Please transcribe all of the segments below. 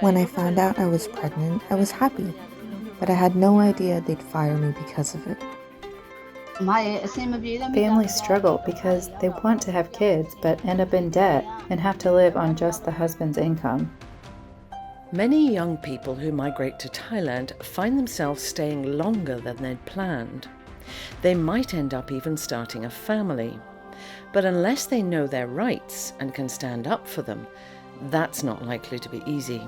When I found out I was pregnant, I was happy, but I had no idea they'd fire me because of it. Families struggle because they want to have kids but end up in debt and have to live on just the husband's income. Many young people who migrate to Thailand find themselves staying longer than they'd planned. They might end up even starting a family. But unless they know their rights and can stand up for them, that's not likely to be easy.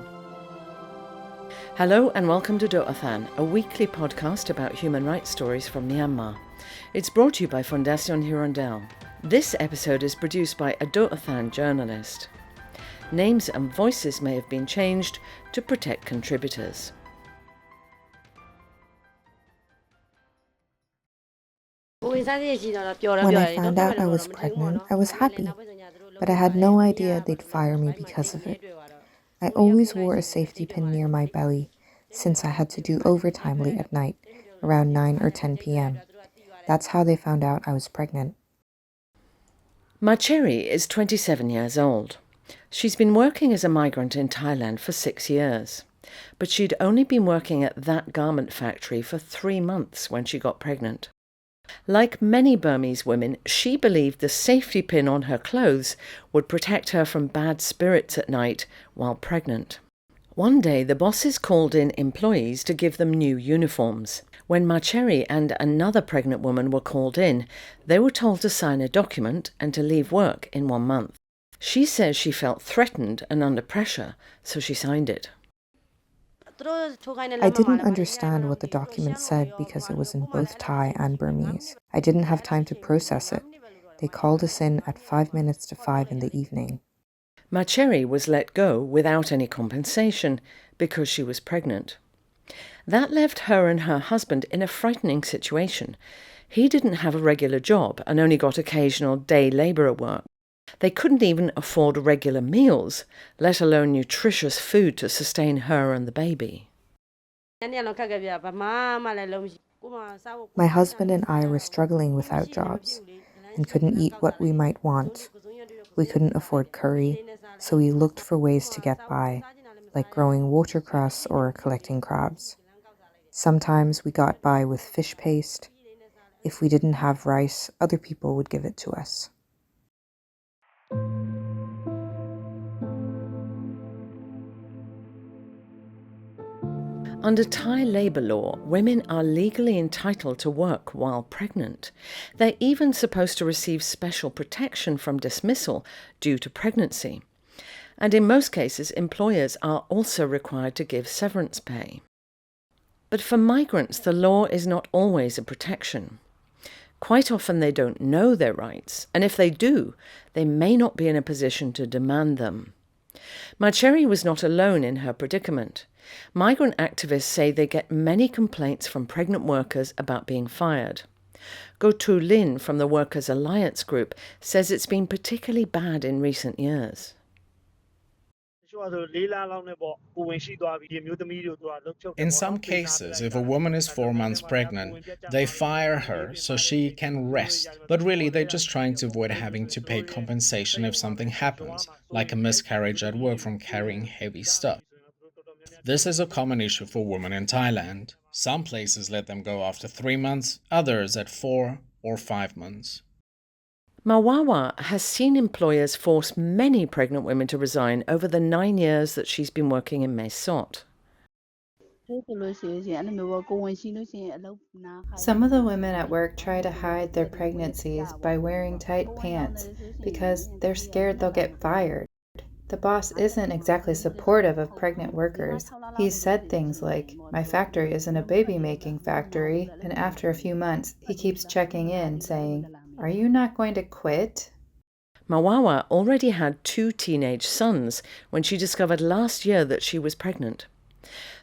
Hello and welcome to Do'athan, a weekly podcast about human rights stories from Myanmar. It's brought to you by Fondation Hirondelle. This episode is produced by a Do'athan journalist. Names and voices may have been changed to protect contributors. When I found out I was pregnant, I was happy, but I had no idea they'd fire me because of it. I always wore a safety pin near my belly, since I had to do overtime late at night, around 9 or 10 p.m. That's how they found out I was pregnant. Macheri is 27 years old. She's been working as a migrant in Thailand for 6 years, but she'd only been working at that garment factory for 3 months when she got pregnant. Like many Burmese women, she believed the safety pin on her clothes would protect her from bad spirits at night while pregnant. One day, the bosses called in employees to give them new uniforms. When Macheri and another pregnant woman were called in, they were told to sign a document and to leave work in 1 month. She says she felt threatened and under pressure, so she signed it. I didn't understand what the document said because it was in both Thai and Burmese. I didn't have time to process it. They called us in at 5 minutes to 5 in the evening. Macheri was let go without any compensation because she was pregnant. That left her and her husband in a frightening situation. He didn't have a regular job and only got occasional day labourer work. They couldn't even afford regular meals, let alone nutritious food to sustain her and the baby. My husband and I were struggling without jobs and couldn't eat what we might want. We couldn't afford curry, so we looked for ways to get by, like growing watercress or collecting crabs. Sometimes we got by with fish paste. If we didn't have rice, other people would give it to us. Under Thai labour law, women are legally entitled to work while pregnant. They're even supposed to receive special protection from dismissal due to pregnancy. And in most cases, employers are also required to give severance pay. But for migrants, the law is not always a protection. Quite often they don't know their rights, and if they do, they may not be in a position to demand them. Macheri was not alone in her predicament. Migrant activists say they get many complaints from pregnant workers about being fired. Go Tu Lin from the Workers' Alliance group says it's been particularly bad in recent years. In some cases, if a woman is 4 months pregnant, they fire her so she can rest. But really, they're just trying to avoid having to pay compensation if something happens, like a miscarriage at work from carrying heavy stuff. This is a common issue for women in Thailand. Some places let them go after 3 months, others at 4 or 5 months. Mawawa has seen employers force many pregnant women to resign over the 9 years that she's been working in Mae Sot. Some of the women at work try to hide their pregnancies by wearing tight pants because they're scared they'll get fired. The boss isn't exactly supportive of pregnant workers. He's said things like, "My factory isn't a baby-making factory," and after a few months, he keeps checking in, saying, "Are you not going to quit?" Mawawa already had 2 teenage sons when she discovered last year that she was pregnant.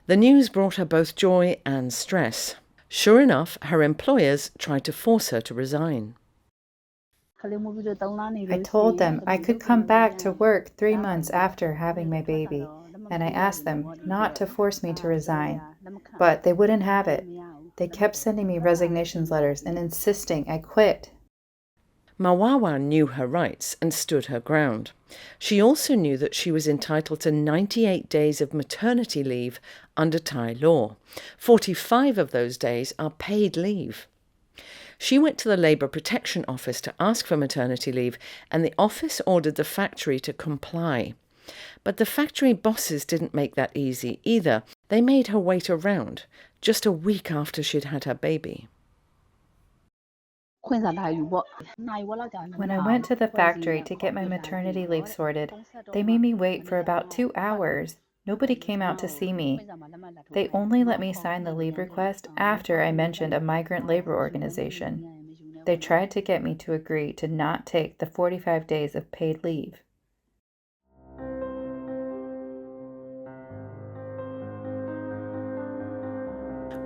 The news brought her both joy and stress. Sure enough, her employers tried to force her to resign. I told them I could come back to work 3 months after having my baby, and I asked them not to force me to resign, but they wouldn't have it. They kept sending me resignation letters and insisting I quit. Mawawa knew her rights and stood her ground. She also knew that she was entitled to 98 days of maternity leave under Thai law. 45 of those days are paid leave. She went to the Labour Protection Office to ask for maternity leave, and the office ordered the factory to comply. But the factory bosses didn't make that easy either. They made her wait around, just a week after she'd had her baby. When I went to the factory to get my maternity leave sorted, they made me wait for about 2 hours. Nobody came out to see me. They only let me sign the leave request after I mentioned a migrant labor organization. They tried to get me to agree to not take the 45 days of paid leave.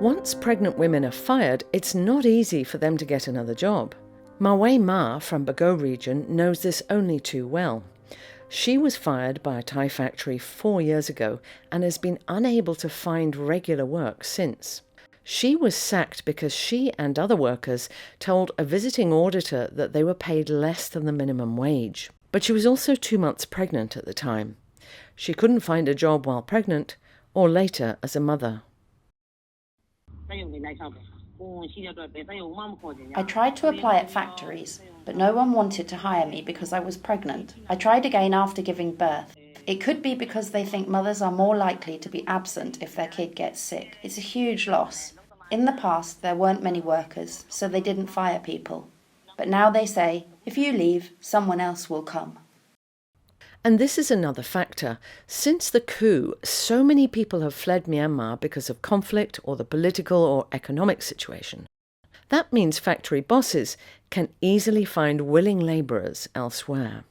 Once pregnant women are fired, it's not easy for them to get another job. Mawei Ma from Bago region knows this only too well. She was fired by a Thai factory 4 years ago and has been unable to find regular work since. She was sacked because she and other workers told a visiting auditor that they were paid less than the minimum wage. But she was also 2 months pregnant at the time. She couldn't find a job while pregnant or later as a mother. I tried to apply at factories, but no one wanted to hire me because I was pregnant. I tried again after giving birth. It could be because they think mothers are more likely to be absent if their kid gets sick. It's a huge loss. In the past, there weren't many workers, so they didn't fire people. But now they say, if you leave, someone else will come. And this is another factor. Since the coup, so many people have fled Myanmar because of conflict or the political or economic situation. That means factory bosses can easily find willing labourers elsewhere.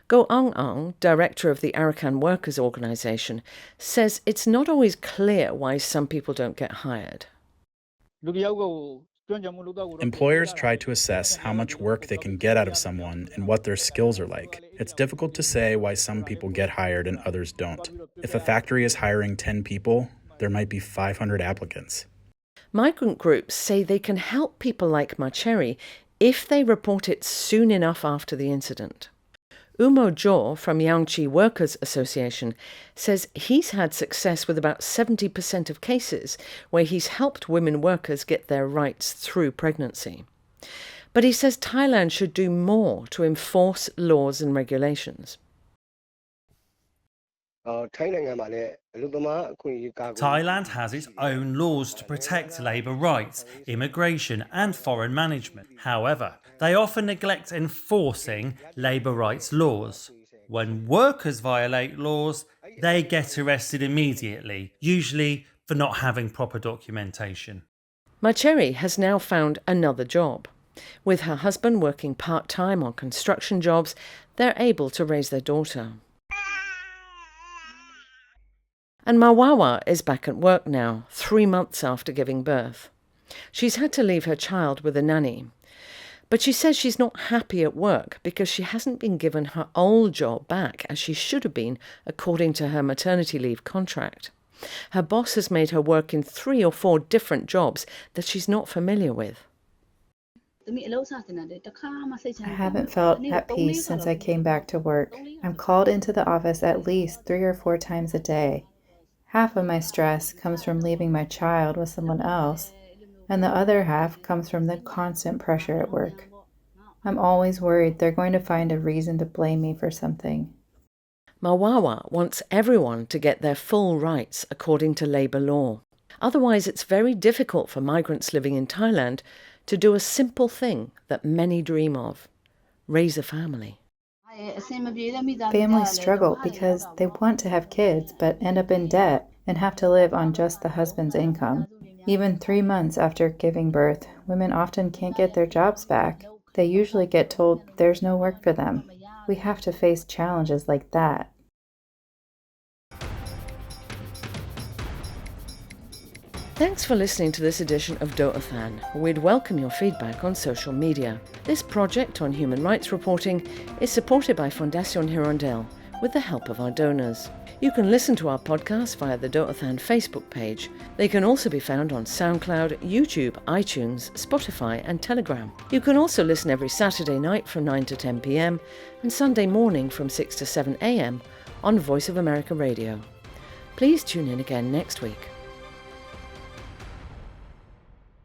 Go Ong Ong, director of the Arakan Workers' Organisation, says it's not always clear why some people don't get hired. Employers try to assess how much work they can get out of someone and what their skills are like. It's difficult to say why some people get hired and others don't. If a factory is hiring 10 people, there might be 500 applicants. Migrant groups say they can help people like Marcheri if they report it soon enough after the incident. Umo Jo from Yangchi Workers Association says he's had success with about 70% of cases where he's helped women workers get their rights through pregnancy. But he says Thailand should do more to enforce laws and regulations. Thailand has its own laws to protect labour rights, immigration and foreign management. However, they often neglect enforcing labour rights laws. When workers violate laws, they get arrested immediately, usually for not having proper documentation. Marcheri has now found another job. With her husband working part-time on construction jobs, they're able to raise their daughter. And Mawawa is back at work now, 3 months after giving birth. She's had to leave her child with a nanny. But she says she's not happy at work because she hasn't been given her old job back as she should have been according to her maternity leave contract. Her boss has made her work in 3 or 4 different jobs that she's not familiar with. I haven't felt at peace since I came back to work. I'm called into the office at least 3 or 4 times a day. Half of my stress comes from leaving my child with someone else, and the other half comes from the constant pressure at work. I'm always worried they're going to find a reason to blame me for something. Mawawa wants everyone to get their full rights according to labour law. Otherwise, it's very difficult for migrants living in Thailand to do a simple thing that many dream of: raise a family. Families struggle because they want to have kids but end up in debt and have to live on just the husband's income. Even 3 months after giving birth, women often can't get their jobs back. They usually get told there's no work for them. We have to face challenges like that. Thanks for listening to this edition of Do'athan. We'd welcome your feedback on social media. This project on human rights reporting is supported by Fondation Hirondelle, with the help of our donors. You can listen to our podcast via the Dotathan Facebook page. They can also be found on SoundCloud, YouTube, iTunes, Spotify and Telegram. You can also listen every Saturday night from 9 to 10 p.m. and Sunday morning from 6 to 7 a.m. on Voice of America Radio. Please tune in again next week.